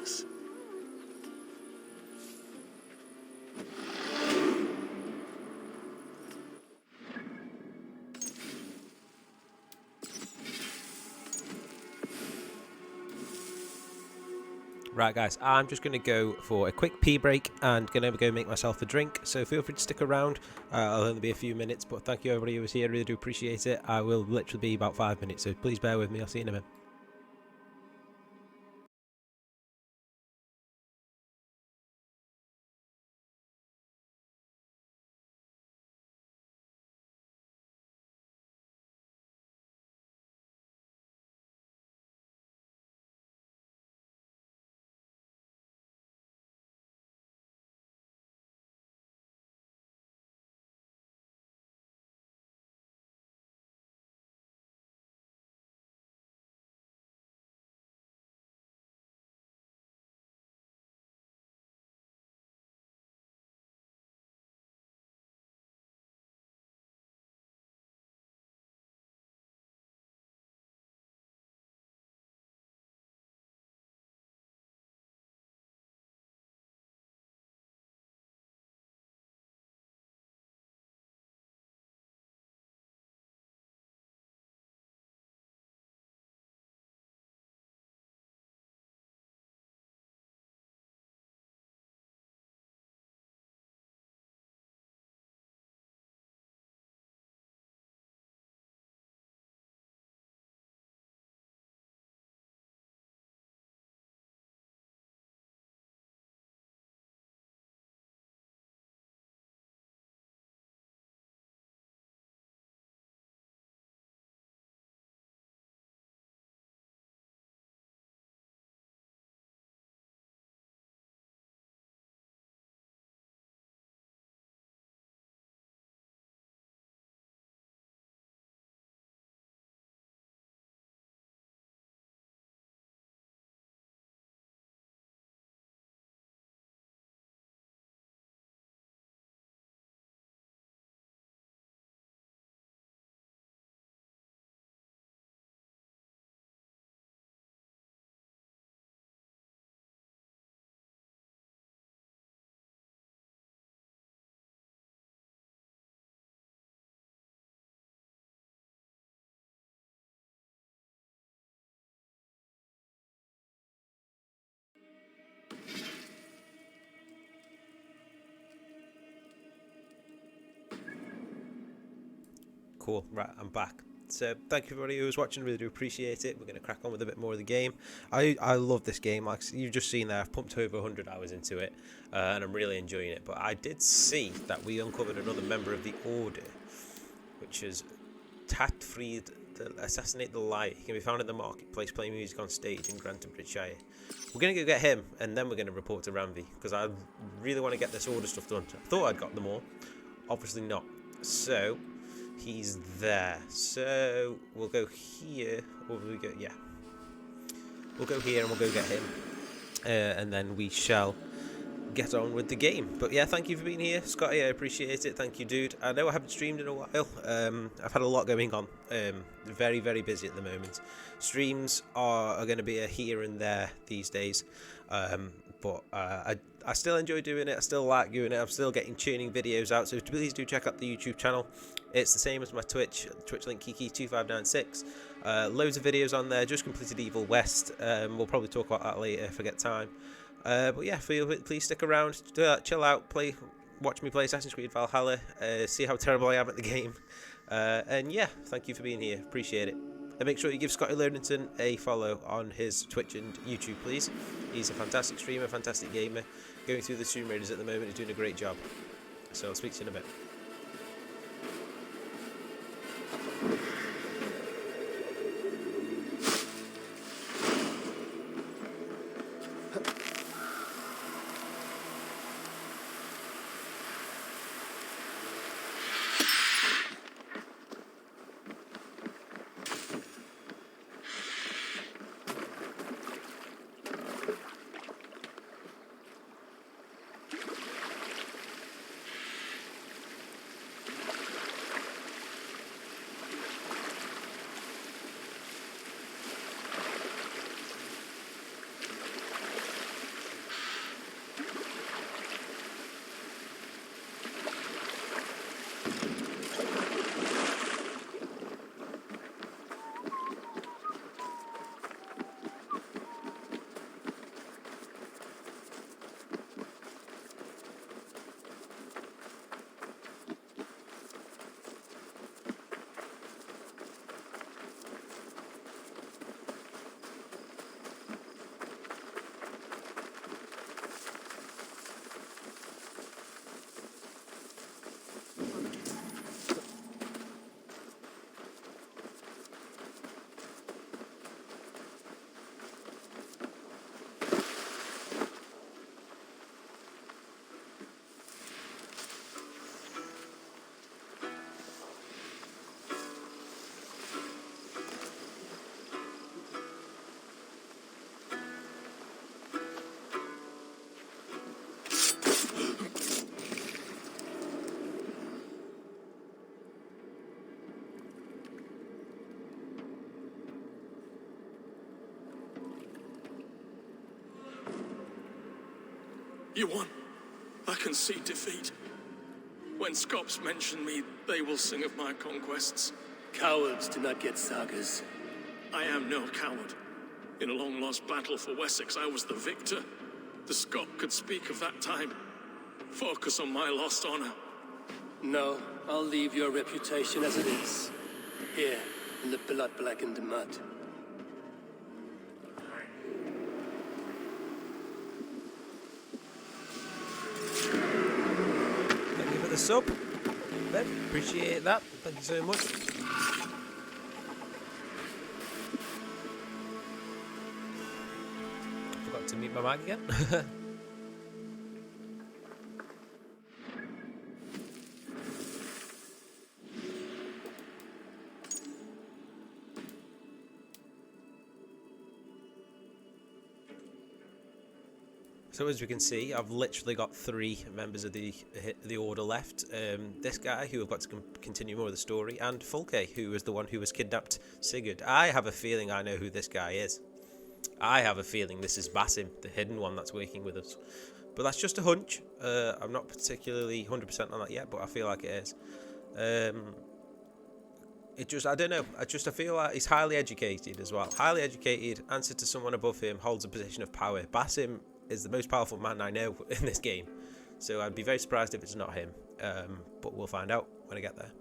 things. Right, guys, I'm just going to go for a quick pee break and going to go make myself a drink. So feel free to stick around. I'll only be a few minutes, but thank you everybody who was here. I really do appreciate it. I will literally be about 5 minutes, so please bear with me. I'll see you in a minute. Cool, right, I'm back. So thank you everybody who was watching, really do appreciate it. We're going to crack on with a bit more of the game. I love this game, like you've just seen there. I've pumped over 100 hours into it, and I'm really enjoying it. But I did see that we uncovered another member of the Order, which is Tatfried, the Assassinate the Light. He can be found in the marketplace playing music on stage in Grantham-Bridgeshire. We're going to go get him, and then we're going to report to Ramvi, because I really want to get this Order stuff done. I thought I'd got them all. Obviously not. So he's there. So we'll go here, or we go, yeah. We'll go here and we'll go get him, and then we shall get on with the game. But yeah, thank you for being here, Scotty. I appreciate it. Thank you, dude. I know I haven't streamed in a while. I've had a lot going on. Very, very busy at the moment. Streams are going to be a here and there these days. But I still enjoy doing it. I still like doing it. I'm still getting tuning videos out. So please do check out the YouTube channel. It's the same as my Twitch link, Kiki2596. Loads of videos on there. Just completed Evil West. We'll probably talk about that later if I get time. But yeah, please stick around, chill out, watch me play Assassin's Creed Valhalla, see how terrible I am at the game. And yeah, thank you for being here. Appreciate it. And make sure you give Scotty Learnington a follow on his Twitch and YouTube, please. He's a fantastic streamer, fantastic gamer. Going through the Tomb Raiders at the moment, he's doing a great job. So I'll speak to you in a bit. You won. I can see defeat. When Scops mention me, they will sing of my conquests. Cowards do not get sagas. I am no coward. In a long-lost battle for Wessex, I was the victor. The Scop could speak of that time. Focus on my lost honor. No, I'll leave your reputation as it is. Here, in the blood-blackened mud. Thank you for the sub, Ben. Appreciate that. Thank you so much. Forgot to mute my mic again. So as we can see, I've literally got 3 members of the order left. This guy, who I've got to continue more of the story, and Fulke, who was the one who was kidnapped Sigurd. I have a feeling I know who this guy is. I have a feeling this is Basim, the hidden one that's working with us. But that's just a hunch. I'm not particularly 100% on that yet, but I feel like it is. I don't know. I feel like he's highly educated as well. Highly educated, answered to someone above him, holds a position of power. Basim is the most powerful man I know in this game, so I'd be very surprised if it's not him, but we'll find out when I get there.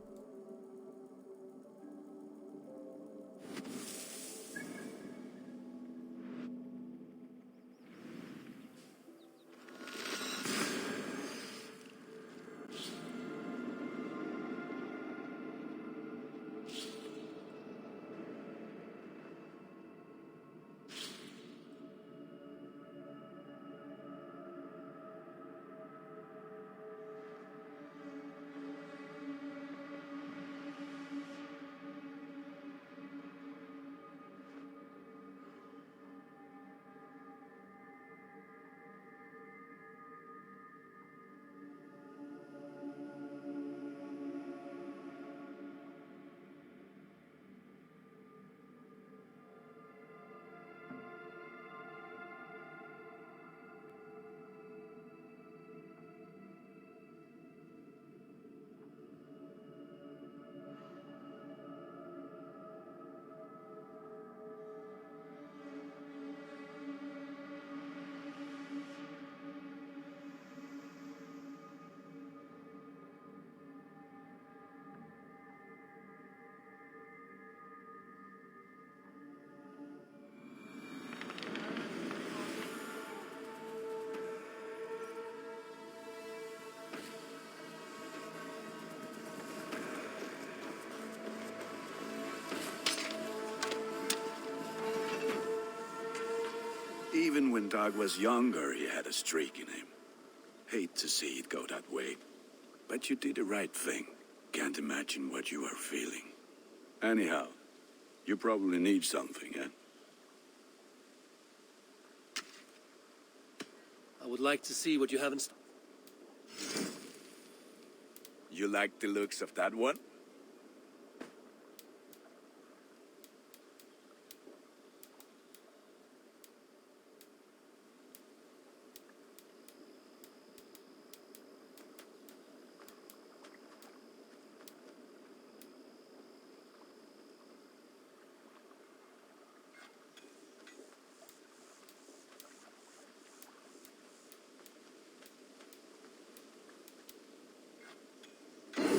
Even when Dag was younger, he had a streak in him. Hate to see it go that way. But you did the right thing. Can't imagine what you are feeling. Anyhow, you probably need something, eh? I would like to see what you haven't... You like the looks of that one?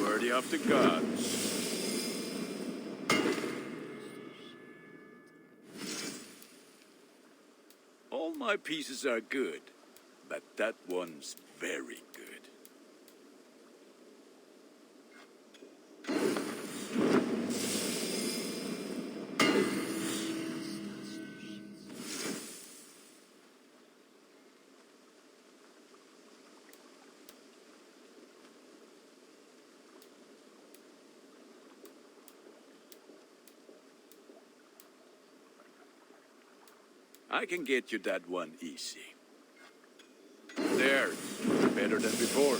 Worthy of the gods. All my pieces are good, but that one's very good. I can get you that one easy. There, better than before.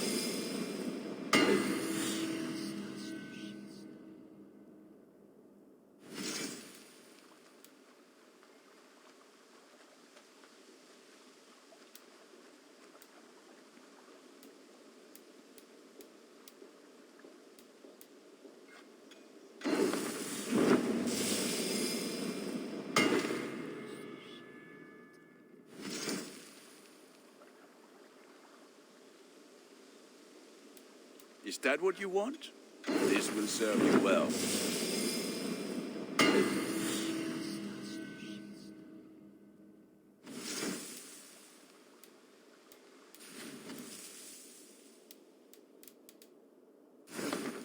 Is that what you want? This will serve you well.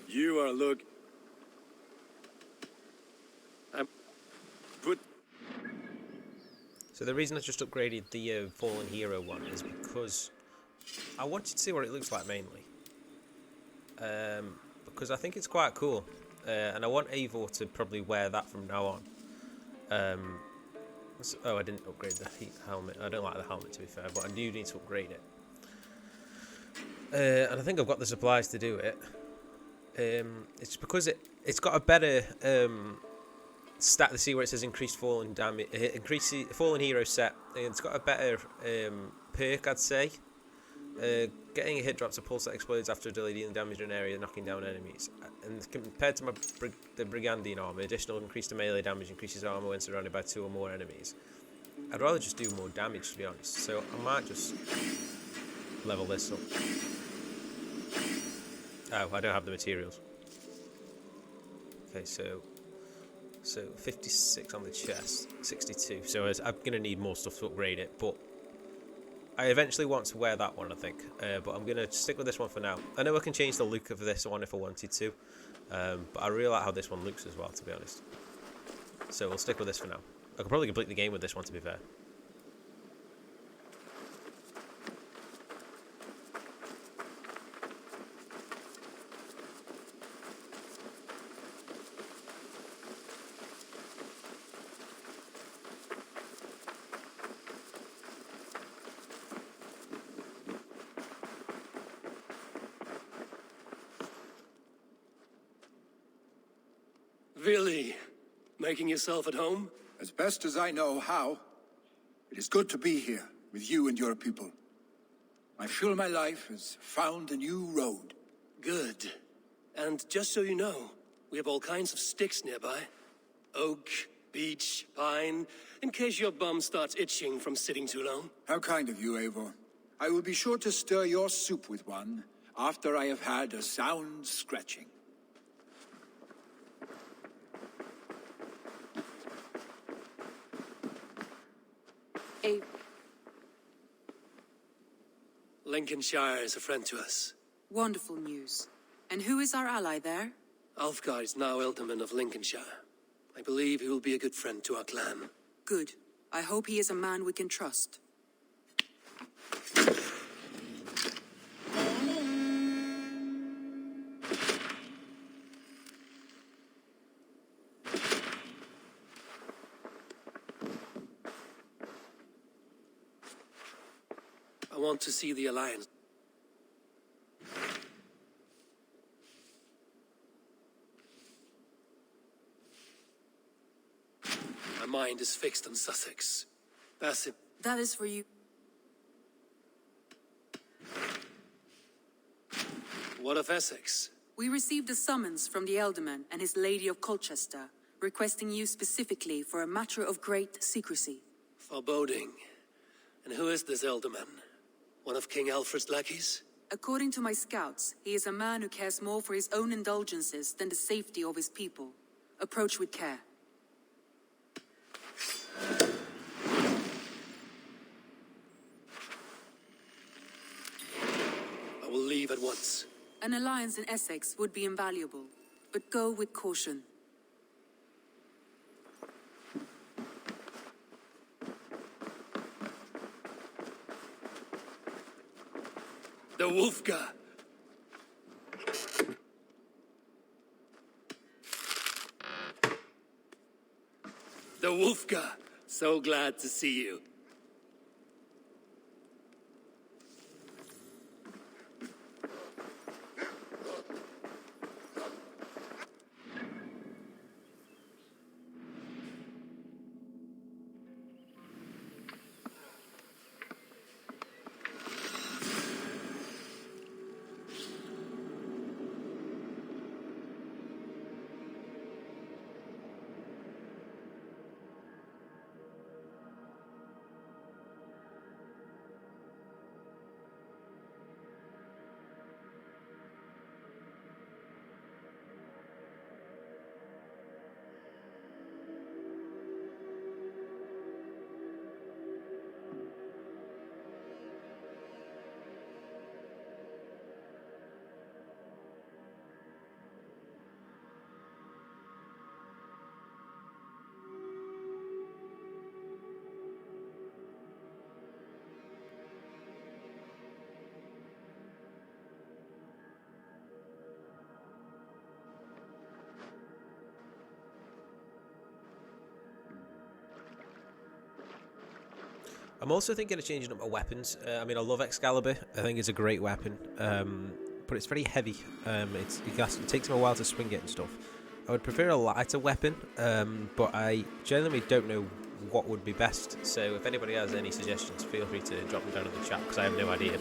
You are Put. So the reason I just upgraded the Fallen Hero one is because I wanted to see what it looks like mainly. Because I think it's quite cool, and I want Eivor to probably wear that from now on. Oh, I didn't upgrade the helmet. I don't like the helmet, to be fair, but I do need to upgrade it. And I think I've got the supplies to do it. It's because it's got a better stat to see where it says increased fallen damage, increase fallen hero set. It's got a better perk, I'd say. Getting a hit drops a pulse that explodes after dealing damage in an area, knocking down enemies. And compared to the Brigandine armor, additional increase to melee damage increases armor when surrounded by 2 or more enemies. I'd rather just do more damage, to be honest. So I might just level this up. Oh, I don't have the materials. Okay, so 56 on the chest, 62. So I'm gonna need more stuff to upgrade it, but I eventually want to wear that one, I think. But I'm gonna stick with this one for now. I know I can change the look of this one if I wanted to, but I really like how this one looks as well, to be honest. So we'll stick with this for now. I could probably complete the game with this one, to be fair. Really? Making yourself at home? As best as I know how. It is good to be here with you and your people. I feel my life has found a new road. Good. And just so you know, we have all kinds of sticks nearby. Oak, beech, pine, in case your bum starts itching from sitting too long. How kind of you, Eivor. I will be sure to stir your soup with one after I have had a sound scratching. Lincolnshire is a friend to us. Wonderful news. And who is our ally there? Alfgar is now Ealdorman of Lincolnshire. I believe he will be a good friend to our clan. Good. I hope he is a man we can trust. I want to see the Alliance. My mind is fixed on Sussex. That's it. That is for you. What of Essex? We received a summons from the Ealdorman and his Lady of Colchester, requesting you specifically for a matter of great secrecy. Foreboding. And who is this Ealdorman? One of King Alfred's lackeys? According to my scouts, he is a man who cares more for his own indulgences than the safety of his people. Approach with care. I will leave at once. An alliance in Essex would be invaluable, but go with caution. The Wolfgar! The Wolfgar! So glad to see you. I'm also thinking of changing up my weapons. I mean, I love Excalibur. I think it's a great weapon, but it's very heavy. It takes me a while to swing it and stuff. I would prefer a lighter weapon, but I genuinely don't know what would be best. So if anybody has any suggestions, feel free to drop them down in the chat, because I have no idea.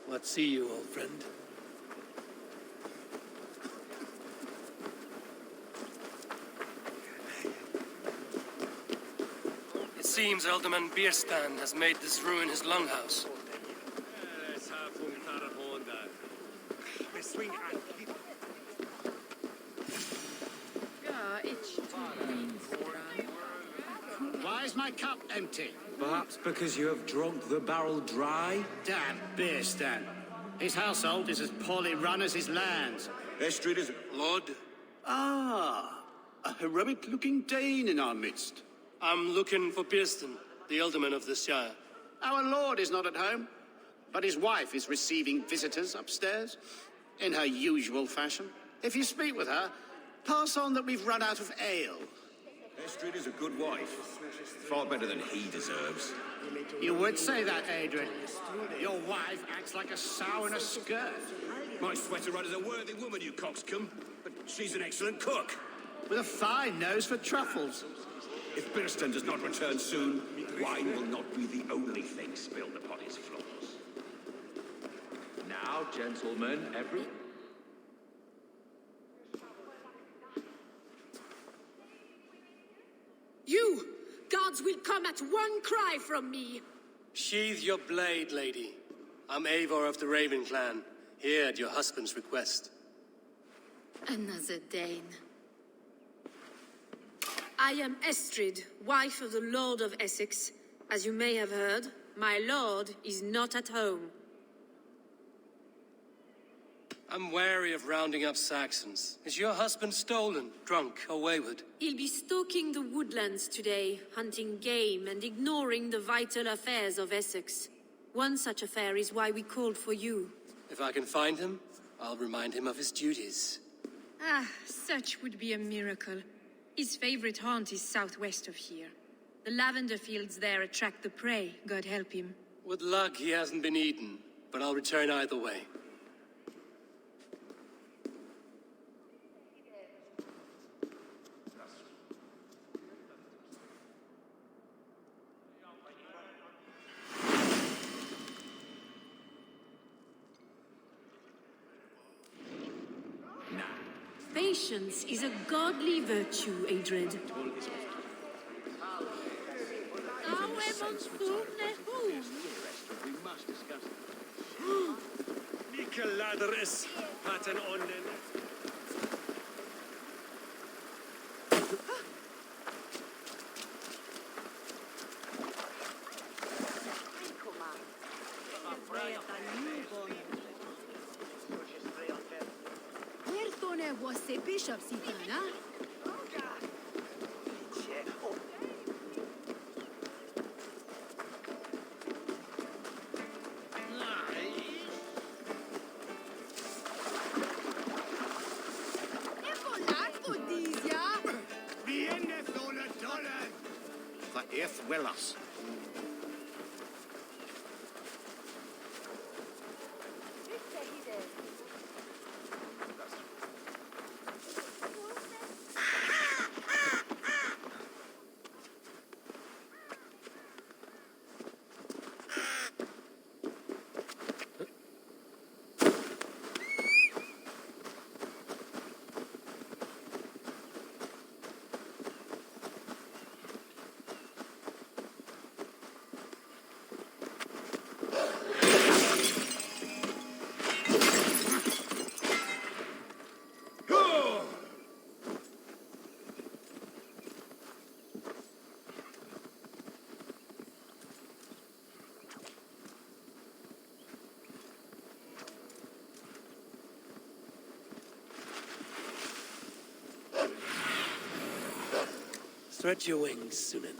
What see you, old friend? It seems Alderman Bierstand has made this ruin his longhouse. Why is my cup empty? Perhaps because you have drunk the barrel dry? Damn Bierstand. His household is as poorly run as his lands. Estrid is... Lord, Ah, a heroic-looking Dane in our midst. I'm looking for Bierstand, the alderman of the Shire. Our lord is not at home, but his wife is receiving visitors upstairs, in her usual fashion. If you speak with her, pass on that we've run out of ale. Estrid is a good wife. Far better than he deserves. You would say that, Adrian. Your wife acts like a sow in a skirt. My sweater run is a worthy woman, you coxcomb. But she's an excellent cook. With a fine nose for truffles. If Birston does not return soon, wine will not be the only thing spilled upon his floors. Now, gentlemen, every... You! Gods will come at one cry from me! Sheathe your blade, lady. I'm Eivor of the Raven clan, here at your husband's request. Another Dane. I am Estrid, wife of the Lord of Essex. As you may have heard, my lord is not at home. I'm wary of rounding up Saxons. Is your husband stolen, drunk, or wayward? He'll be stalking the woodlands today, hunting game and ignoring the vital affairs of Essex. One such affair is why we called for you. If I can find him, I'll remind him of his duties. Ah, such would be a miracle. His favorite haunt is southwest of here. The lavender fields there attract the prey, God help him. With luck, he hasn't been eaten, but I'll return either way. Patience is a godly virtue, Adred. Was a bishop Sitana? If Willis. Stretch your wings, Sunan.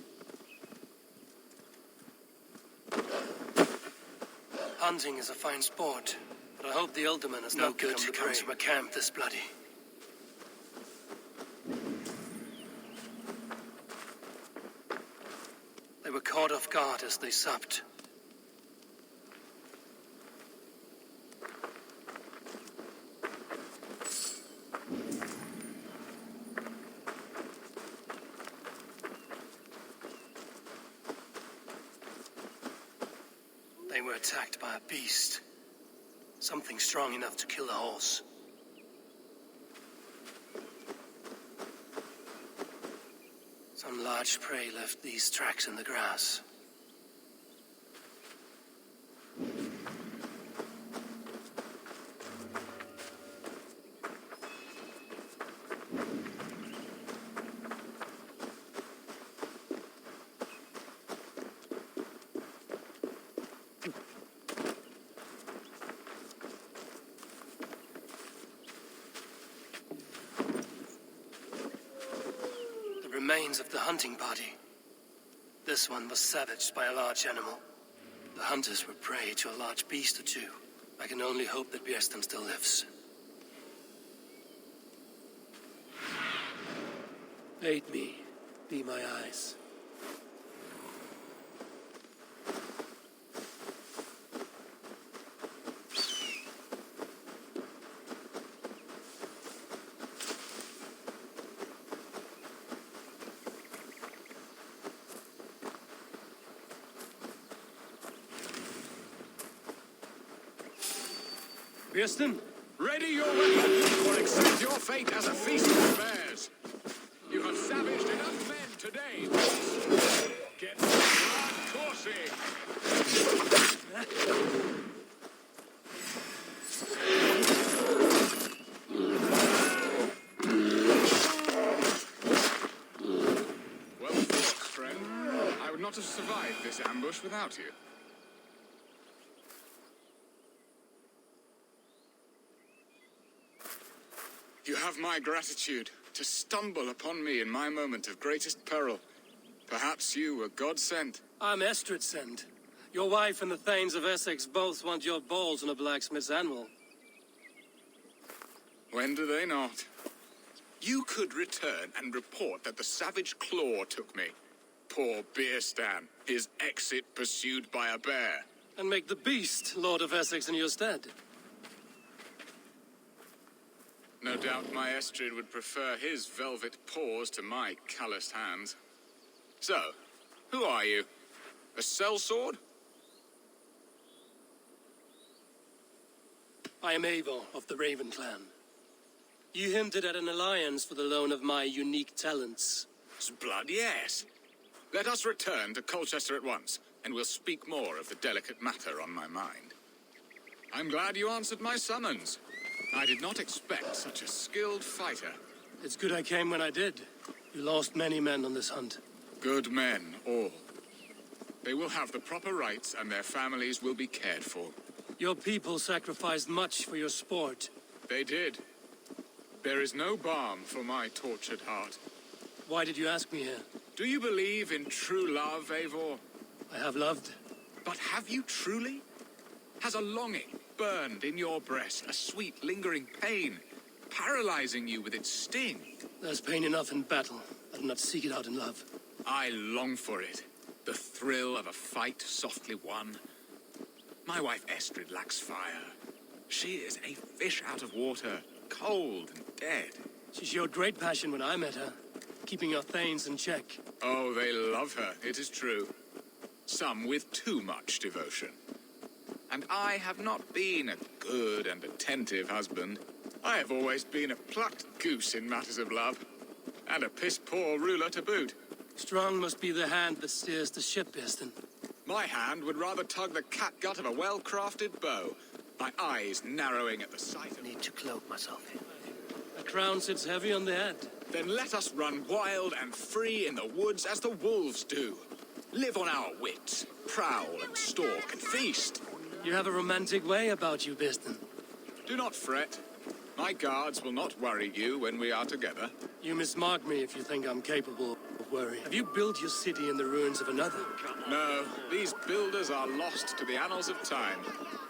Hunting is a fine sport, but I hope the Elderman has not good comes from a camp this bloody. They were caught off guard as they supped. They were attacked by a beast. Something strong enough to kill a horse. Some large prey left these tracks in the grass. Remains of the hunting party. This one was savaged by a large animal. The hunters were prey to a large beast or two. I can only hope that Björsten still lives. Aid me. Be my eyes. Björsten? Ready your weapons, or accept your fate as a feast of bears. You have savaged enough men today. Get the blood coursing. Well fought, friend. I would not have survived this ambush without you. You have my gratitude to stumble upon me in my moment of greatest peril. Perhaps you were God-sent. I'm Estrid sent. Your wife and the Thanes of Essex both want your balls on a blacksmith's anvil. When do they not? You could return and report that the savage Claw took me. Poor Björsten, his exit pursued by a bear. And make the beast Lord of Essex in your stead. No doubt my Estrid would prefer his velvet paws to my calloused hands. So, who are you? A sellsword? I am Eivor of the Raven clan. You hinted at an alliance for the loan of my unique talents. Blood, yes. Let us return to Colchester at once, and we'll speak more of the delicate matter on my mind. I'm glad you answered my summons. I did not expect such a skilled fighter. It's good I came when I did. You lost many men on this hunt. Good men, all. They will have the proper rights, and their families will be cared for. Your people sacrificed much for your sport. They did. There is no balm for my tortured heart. Why did you ask me here? Do you believe in true love, Eivor? I have loved. But have you truly? Has a longing burned in your breast, a sweet, lingering pain, paralyzing you with its sting? There's pain enough in battle. I do not seek it out in love. I long for it. The thrill of a fight softly won. My wife Estrid lacks fire. She is a fish out of water, cold and dead. She showed great passion when I met her, keeping your Thanes in check. Oh, they love her, it is true. Some with too much devotion. And I have not been a good and attentive husband. I have always been a plucked goose in matters of love. And a piss-poor ruler to boot. Strong must be the hand that steers the ship, Björsten. My hand would rather tug the catgut of a well-crafted bow. My eyes narrowing at the sight of... I need to cloak myself here. A crown sits heavy on the head. Then let us run wild and free in the woods as the wolves do. Live on our wits, prowl and stalk and feast. You have a romantic way about you, Björsten. Do not fret. My guards will not worry you when we are together. You mismark me if you think I'm capable of worry. Have you built your city in the ruins of another? No, these builders are lost to the annals of time.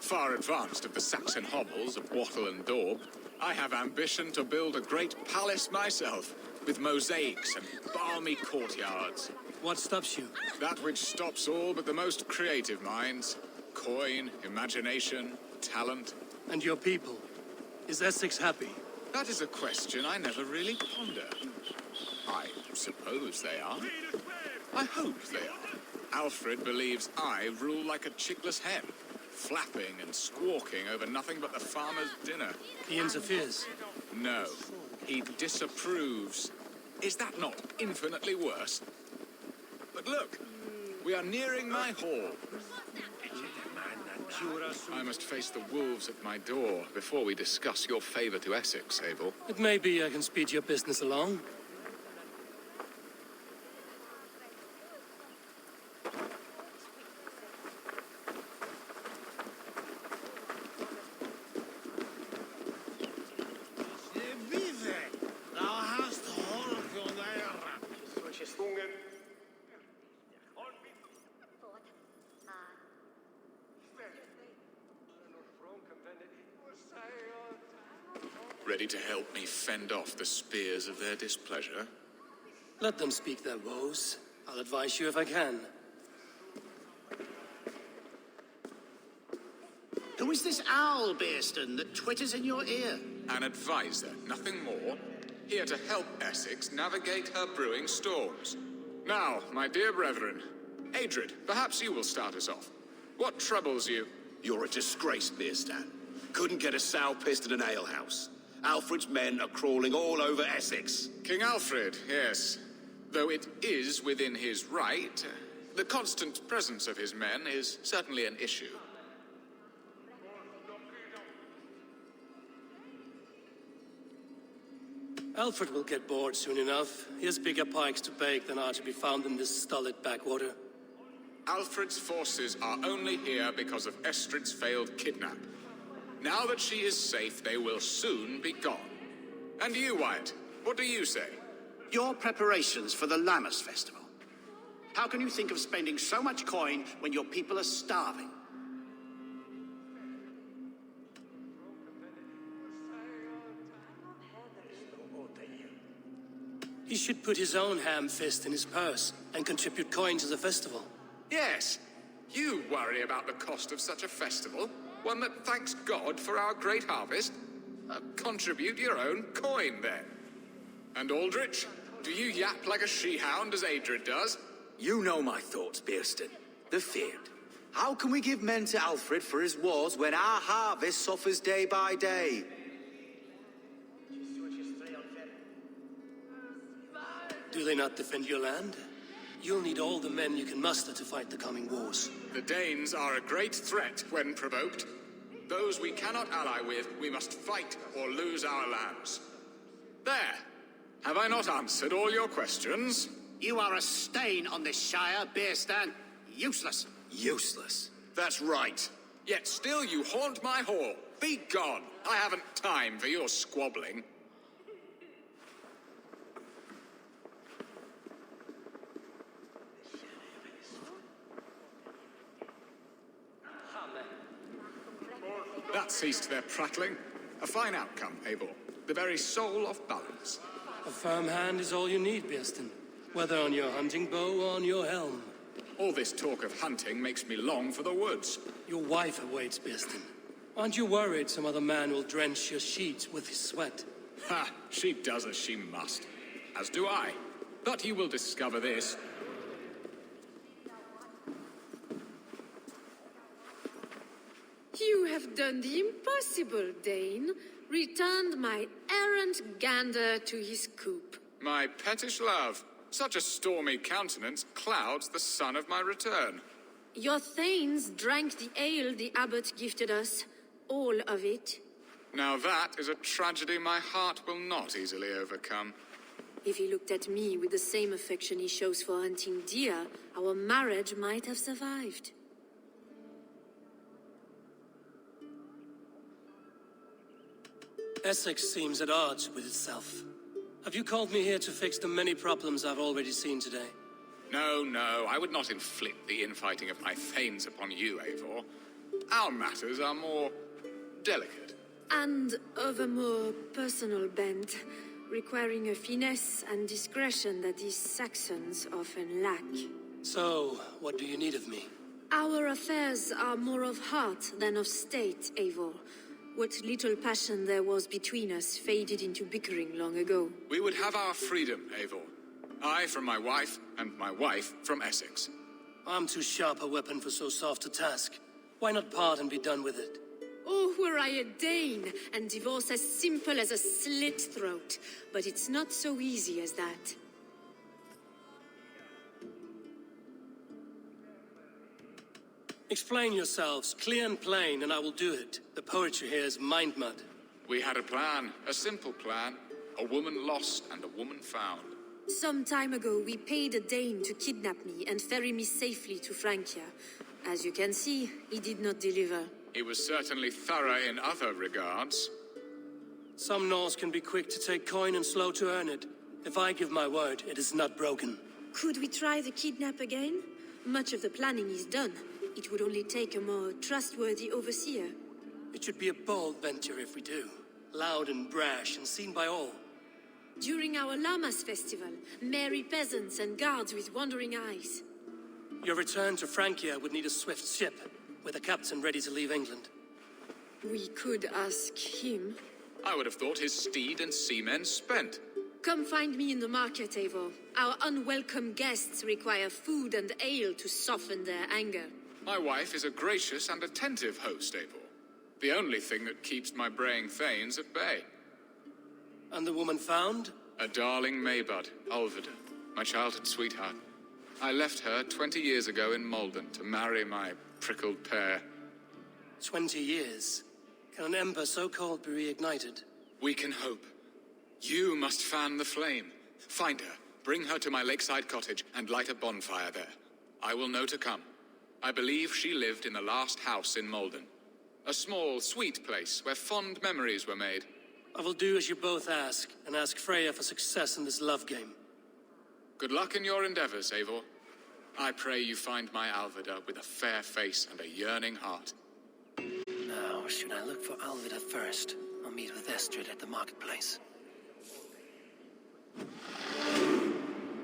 Far advanced of the Saxon hovels of Wattle and Daub, I have ambition to build a great palace myself, with mosaics and balmy courtyards. What stops you? That which stops all but the most creative minds. Coin, imagination, talent. And your people? Is Essex happy? That is a question I never really ponder. I suppose they are. I hope they are. Alfred believes I rule like a chickless hen, flapping and squawking over nothing but the farmer's dinner. He interferes? No, he disapproves. Is that not infinitely worse? But look, we are nearing my hall. I must face the wolves at my door before we discuss your favor to Essex, Abel. It may be I can speed your business along. Ready to help me fend off the spears of their displeasure? Let them speak their woes. I'll advise you if I can. Who is this owl, Bearston, that twitters in your ear? An advisor, nothing more. Here to help Essex navigate her brewing storms. Now, my dear brethren, Adrid, perhaps you will start us off. What troubles you? You're a disgrace, Bearstan. Couldn't get a sow pissed at an alehouse. Alfred's men are crawling all over Essex. King Alfred, yes. Though it is within his right, the constant presence of his men is certainly an issue. Alfred will get bored soon enough. He has bigger pikes to bake than are to be found in this stolid backwater. Alfred's forces are only here because of Estrid's failed kidnap. Now that she is safe, they will soon be gone. And you, Wyatt, what do you say? Your preparations for the Lammas Festival. How can you think of spending so much coin when your people are starving? He should put his own ham fist in his purse and contribute coin to the festival. Yes, you worry about the cost of such a festival, one that thanks God for our great harvest. Contribute your own coin, then. And Aldrich, do you yap like a she-hound as Adrid does? You know my thoughts, Bearston. The feared. How can we give men to Alfred for his wars when our harvest suffers day by day? Do they not defend your land? You'll need all the men you can muster to fight the coming wars. The Danes are a great threat when provoked. Those we cannot ally with, we must fight or lose our lands. There. Have I not answered all your questions? You are a stain on this shire, Bearstan. Useless. Useless. That's right. Yet still you haunt my hall. Be gone. I haven't time for your squabbling. That ceased their prattling. A fine outcome, Abel. The very soul of balance. A firm hand is all you need, Bearston. Whether on your hunting bow or on your helm. All this talk of hunting makes me long for the woods. Your wife awaits, Bearston. Aren't you worried some other man will drench your sheets with his sweat? Ha! She does as she must. As do I. But you will discover this. You have done the impossible, Dane. Returned my errant gander to his coop. My pettish love. Such a stormy countenance clouds the sun of my return. Your thanes drank the ale the abbot gifted us. All of it. Now that is a tragedy my heart will not easily overcome. If he looked at me with the same affection he shows for hunting deer, our marriage might have survived. Essex seems at odds with itself. Have you called me here to fix the many problems I've already seen today? No, no, I would not inflict the infighting of my thanes upon you, Eivor. Our matters are more delicate. And of a more personal bent, requiring a finesse and discretion that these Saxons often lack. So, what do you need of me? Our affairs are more of heart than of state, Eivor. What little passion there was between us faded into bickering long ago. We would have our freedom, Eivor. I from my wife, and my wife from Essex. I'm too sharp a weapon for so soft a task. Why not part and be done with it? Oh, were I a Dane, and divorce as simple as a slit throat. But it's not so easy as that. Explain yourselves, clear and plain, and I will do it. The poetry here is mind mud. We had a plan, a simple plan. A woman lost and a woman found. Some time ago, we paid a Dane to kidnap me and ferry me safely to Francia. As you can see, he did not deliver. He was certainly thorough in other regards. Some Norse can be quick to take coin and slow to earn it. If I give my word, it is not broken. Could we try the kidnap again? Much of the planning is done. It would only take a more trustworthy overseer. It should be a bold venture if we do. Loud and brash and seen by all. During our Llamas festival, merry peasants and guards with wandering eyes. Your return to Francia would need a swift ship, with a captain ready to leave England. We could ask him. I would have thought his steed and seamen spent. Come find me in the market, Eivor. Our unwelcome guests require food and ale to soften their anger. My wife is a gracious and attentive host, Eivor. The only thing that keeps my braying thanes at bay. And the woman found? A darling Maybud, Alvida, my childhood sweetheart. I left her 20 years ago in Malden to marry my prickled pear. 20 years? Can an ember so cold be reignited? We can hope. You must fan the flame. Find her, bring her to my lakeside cottage, and light a bonfire there. I will know to come. I believe she lived in the last house in Malden. A small, sweet place where fond memories were made. I will do as you both ask, and ask Freya for success in this love game. Good luck in your endeavors, Eivor. I pray you find my Alvida with a fair face and a yearning heart. Now, should I look for Alvida first, or meet with Estrid at the marketplace?